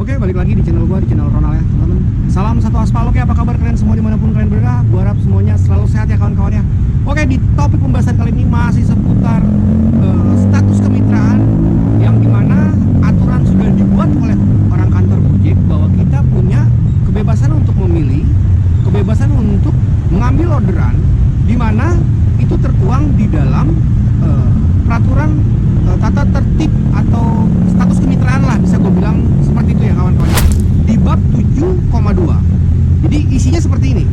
Oke, balik lagi di channel gua, di channel Ronald ya teman-teman. Salam satu aspal. Oke, apa kabar kalian semua dimanapun kalian berada? Gua harap semuanya selalu sehat ya kawan-kawan ya. Oke, di topik pembahasan kali ini masih seputar status kemitraan, yang dimana aturan sudah dibuat oleh orang kantor Gojek bahwa kita punya kebebasan untuk memilih, kebebasan untuk mengambil orderan, dimana itu tertuang di dalam peraturan tata tertib atau status kemitraan lah, bisa gue bilang seperti itu ya kawan-kawan, di bab 7,2. Jadi isinya seperti ini: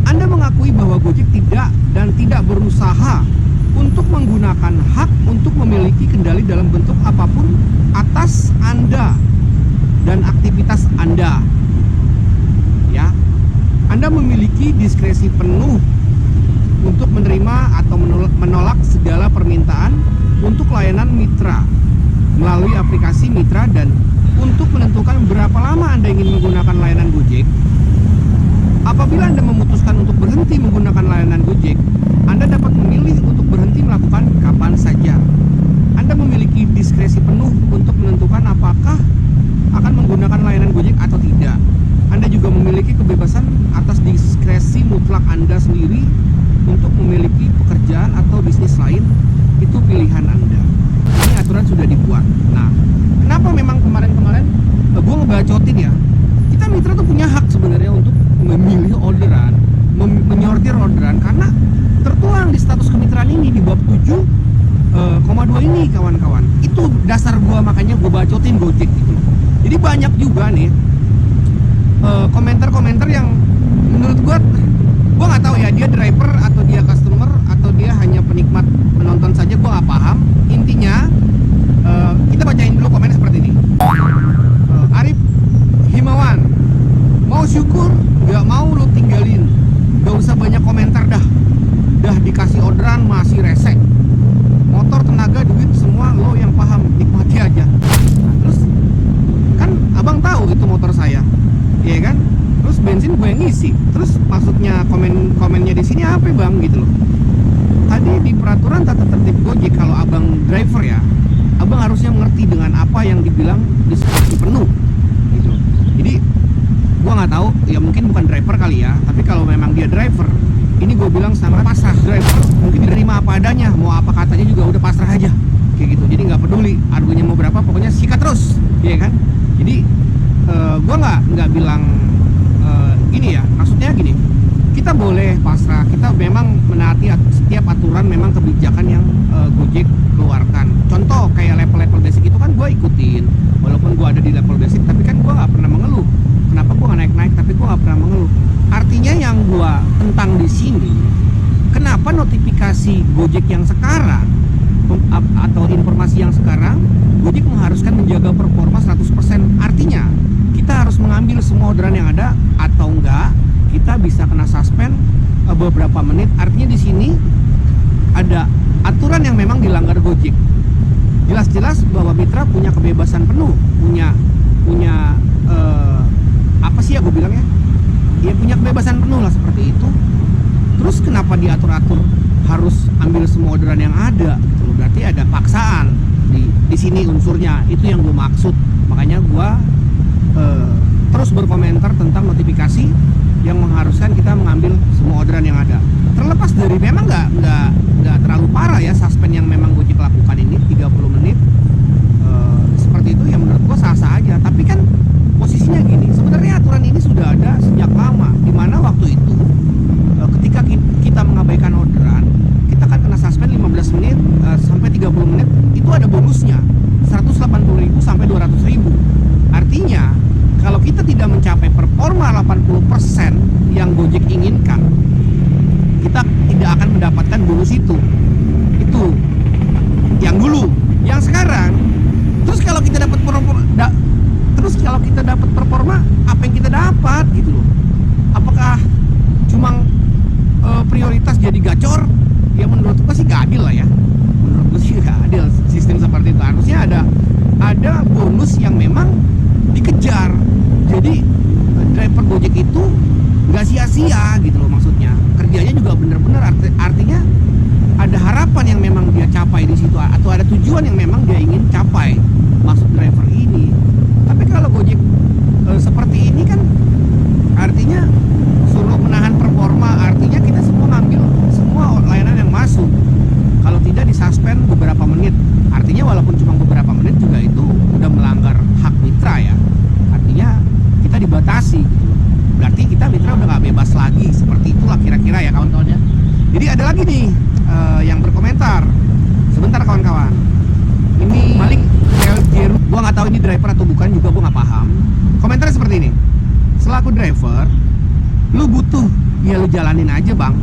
Anda mengakui bahwa Gojek tidak dan tidak berusaha untuk menggunakan hak untuk memiliki kendali dalam bentuk apapun atas Anda dan aktivitas Anda. Ya, Anda memiliki diskresi penuh untuk menerima atau menolak segala permintaan untuk layanan mitra melalui aplikasi mitra, dan untuk menentukan berapa lama Anda ingin menggunakan layanan Gojek. Apabila Anda memutuskan untuk berhenti menggunakan layanan Gojek, Anda dapat memilih untuk berhenti melakukan kapan saja. Anda memiliki diskresi penuh untuk menentukan apakah akan menggunakan layanan Gojek atau tidak. Anda juga memiliki kebebasan atas diskresi mutlak Anda sendiri untuk memiliki pekerjaan atau bisnis lain. Itu pilihan Anda. Ini aturan sudah dibuat. Nah, kenapa memang kemarin-kemarin gue ngebacotin ya, kita mitra tuh punya hak sebenarnya untuk memilih orderan, menyortir orderan, karena tertuang di status kemitraan ini di bab 7,2 ini kawan-kawan. Itu dasar gue, makanya gue bacotin Gojek gitu. Jadi banyak juga nih komentar-komentar yang menurut gue nggak tahu ya, dia driver atau dia customer atau dia hanya penikmat menonton saja, gue nggak paham. Intinya kita bacain dulu komennya seperti ini. Arif Himawan, mau syukur, nggak mau lu tinggalin, gak usah banyak komentar dah dikasih orderan masih resek, motor, tenaga, duit semua lo yang paham, nikmati aja. Nah, terus kan abang tahu itu motor saya, iya kan? Terus bensin gue yang ngisi. Terus maksudnya komennya di sini apa bang gitu loh. Tadi di peraturan tata tertib Gojek, kalau abang driver ya, abang harusnya mengerti dengan apa yang dibilang diskresi penuh gitu. Jadi gue nggak tahu ya, mungkin bukan driver kali ya, tapi kalau memang dia driver, ini gue bilang sama pasrah. Driver mungkin diterima apa adanya, mau apa katanya juga udah pasrah aja kayak gitu. Jadi nggak peduli argunya mau berapa, pokoknya sikat terus, ya kan? Jadi gue nggak bilang gini ya, maksudnya gini, kita boleh pasrah, kita memang menaati setiap aturan, memang kebijakan yang Gojek keluarkan. Contoh kayak level-level basic itu kan gue ikutin, walaupun gue ada di level basic, tapi kan gue nggak pernah mengeluh. Kenapa gue nggak naik-naik, tapi gue nggak pernah mengeluh. Artinya yang gue tentang di sini, kenapa notifikasi Gojek yang sekarang atau informasi yang sekarang, Gojek mengharuskan menjaga performa 100%. Artinya kita harus mengambil semua orderan yang ada, atau enggak kita bisa kena suspend beberapa menit. Artinya di sini ada aturan yang memang dilanggar Gojek. Jelas-jelas bahwa mitra punya kebebasan penuh, punya apa sih ya gue bilang ya? Ya punya kebebasan penuh lah seperti itu. Terus kenapa diatur-atur harus ambil semua orderan yang ada gitu loh. Berarti ada paksaan di sini unsurnya. Itu yang gue maksud. Makanya gue terus berkomentar tentang notifikasi yang mengharuskan kita mengambil semua orderan yang ada. Terlepas dari memang nggak terlalu parah ya suspend yang memang Gojek lakukan ini 30 menit seperti itu ya, menurut gue sah-sah aja. Tapi kan posisinya gini, sebenarnya aturan ini sudah ada sejak lama, dimana waktu itu ketika kita mengabaikan orderan, kita kan kena suspend 15 menit sampai 30 menit. Itu ada bonusnya 180.000 sampai 200.000. Artinya kalau kita tidak mencapai performa 80% yang Gojek inginkan, kita tidak akan mendapatkan bonus itu. Itu yang dulu. Yang sekarang, terus kalau kita dapat performa, apa yang kita dapat gitu loh? Apakah cuma prioritas jadi gacor? Ya menurut gue sih gak adil lah ya. Menurut gue sih gak adil sistem seperti itu. Harusnya ada bonus yang memang dikejar. Jadi driver Gojek itu nggak sia-sia gitu loh, maksudnya kerjanya juga bener-bener, artinya ada harapan yang memang dia capai di situ, atau ada tujuan yang memang dia ingin capai maksud driver ini. Tapi kalau Jadi ada lagi nih yang berkomentar. Sebentar kawan-kawan. Ini Malik Jeru, gua nggak tahu ini driver atau bukan juga, gua nggak paham. Komentarnya seperti ini. Selaku driver, lu butuh, ya lu jalanin aja bang.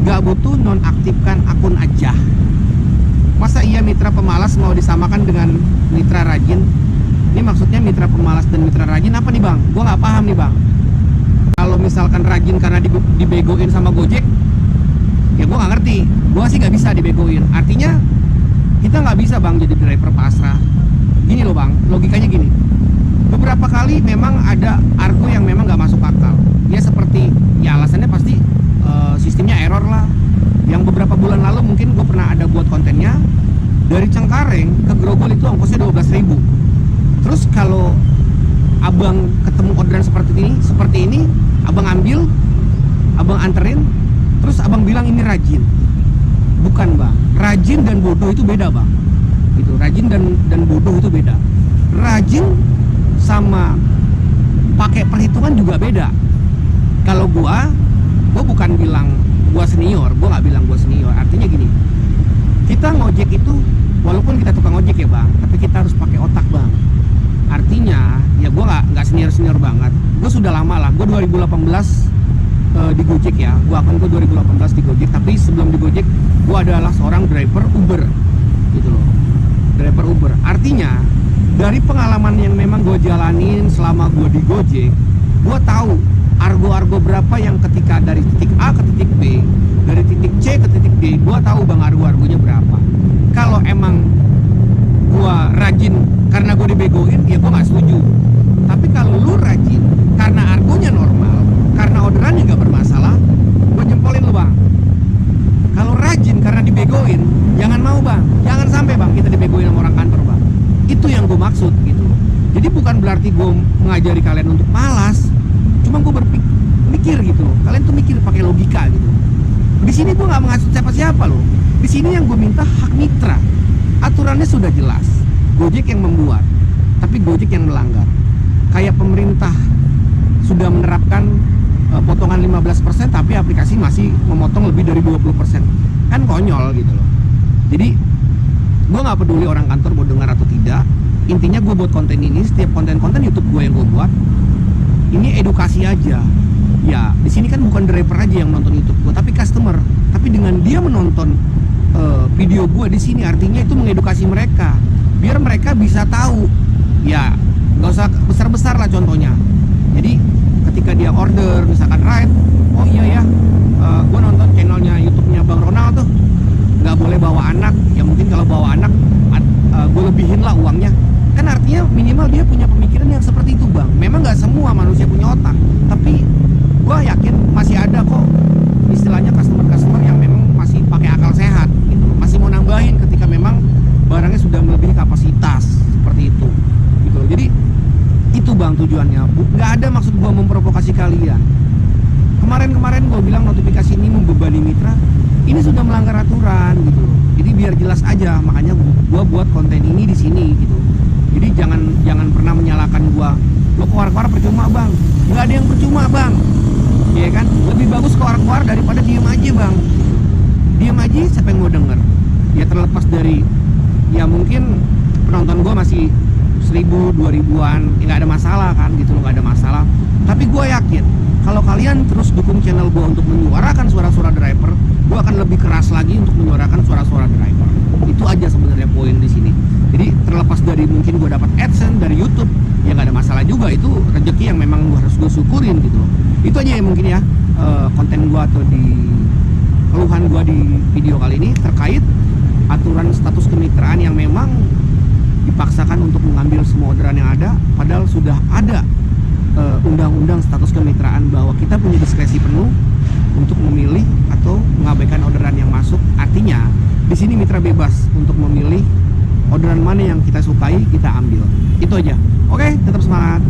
Gak butuh nonaktifkan akun aja. Masa iya mitra pemalas mau disamakan dengan mitra rajin? Ini maksudnya mitra pemalas dan mitra rajin apa nih bang? Gua nggak paham nih bang. Kalau misalkan rajin karena dibegoin sama Gojek, ya gua nggak ngerti. Gua sih nggak bisa dibegoin. Artinya kita nggak bisa bang jadi driver pasrah. Gini loh bang, logikanya gini. Beberapa kali memang ada argo yang memang nggak masuk akal. Ya seperti, ya alasannya pasti sistemnya error lah. Yang beberapa bulan lalu mungkin gue pernah ada buat kontennya, dari Cengkareng ke Grogol itu ongkosnya 12.000. Terus kalau abang ketemu orderan seperti ini, abang ambil, abang anterin, terus abang bilang ini rajin. Bukan bang, rajin dan bodoh itu beda bang. Gitu, rajin dan bodoh itu beda. Rajin sama pakai perhitungan juga beda. Kalau gua bukan bilang gua senior, gua nggak bilang gua senior. Artinya gini, kita ngojek itu walaupun kita tukang ojek ya bang, tapi kita harus pakai otak bang. Artinya ya gua nggak senior banget. Gua sudah lama lah. Gua 2018 di Gojek ya. Gua akan 2018 di Gojek. Tapi sebelum di Gojek, gua adalah seorang driver Uber, gitu loh. Driver Uber. Artinya dari pengalaman yang memang gue jalanin selama gue di Gojek, gue tahu argo-argo berapa yang ketika dari titik A ke titik B, dari titik C ke titik D, gue tahu bang argo-argonya berapa. Kalau emang gue rajin karena gue dibegoin, ya gue nggak setuju. Tapi kalau lu rajin karena argonya normal, karena orderannya nggak bermasalah, gue jempolin lu bang. Kalau rajin karena dibegoin, jangan mau bang, jangan sampai bang kita dibegoin sama orang kantor bang. Itu yang gue maksud gitu. Jadi bukan berarti gue mengajari kalian untuk malas, cuma gue berpikir gitu loh. Kalian tuh mikir pakai logika gitu. Di sini gue nggak menghasut siapa-siapa loh. Di sini yang gue minta hak mitra. Aturannya sudah jelas. Gojek yang membuat, tapi Gojek yang melanggar. Kayak pemerintah sudah menerapkan potongan 15%, tapi aplikasi masih memotong lebih dari 20%. Kan konyol gitu loh. Jadi gue nggak peduli orang kantor mau dengar atau tidak. Intinya gue buat konten ini, setiap konten-konten YouTube gue yang gue buat ini edukasi aja. Ya di sini kan bukan driver aja yang nonton YouTube gue, tapi customer. Tapi dengan dia menonton video gue di sini, artinya itu mengedukasi mereka, biar mereka bisa tahu. Ya nggak usah besar-besar lah contohnya. Jadi ketika dia order misalkan ride, oh iya ya, gue nonton channelnya YouTube-nya Bang Ronald tuh, nggak boleh bawa anak. Ya mungkin kalau bawa anak gue lebihin lah uangnya. Kan artinya minimal dia punya pemikiran yang seperti itu bang. Memang nggak semua manusia punya otak, tapi gue yakin masih ada kok istilahnya customer yang memang masih pakai akal sehat gitu, masih mau nambahin ketika memang barangnya sudah melebihi kapasitas seperti itu gitu. Jadi itu bang tujuannya, nggak ada maksud gue memprovokasi kalian. Kemarin gue bilang notifikasi ini membebani mitra, ini sudah melanggar aturan gitu loh. Jadi biar jelas aja, makanya gue buat konten ini di sini gitu. Jadi jangan pernah menyalahkan gue. Lo keluar-keluar percuma bang, nggak ada yang percuma bang. Iya kan, lebih bagus keluar-keluar daripada diem aja bang. Diem aja siapa yang mau denger? Ya terlepas dari, ya mungkin penonton gue masih 1000, 2000-an, ya nggak ada masalah kan gitu loh, nggak ada masalah. Tapi gue yakin kalau kalian terus dukung channel gue untuk menyuarakan suara-suara driver, gue akan lebih keras lagi untuk menyuarakan suara-suara driver. Itu aja sebenarnya poin di sini. Jadi terlepas dari mungkin gue dapat AdSense dari YouTube, ya nggak ada masalah juga. Itu rezeki yang memang harus gue syukurin gitu. Itu aja ya mungkin ya konten gue atau di keluhan gue di video kali ini terkait aturan status kemitraan yang memang dipaksakan untuk mengambil semua orderan yang ada, padahal sudah ada undang-undang status kemitraan bahwa kita punya diskresi penuh untuk memilih atau mengabaikan orderan yang masuk. Artinya di sini mitra bebas untuk memilih orderan mana yang kita sukai, kita ambil. Itu aja. Oke, tetap semangat.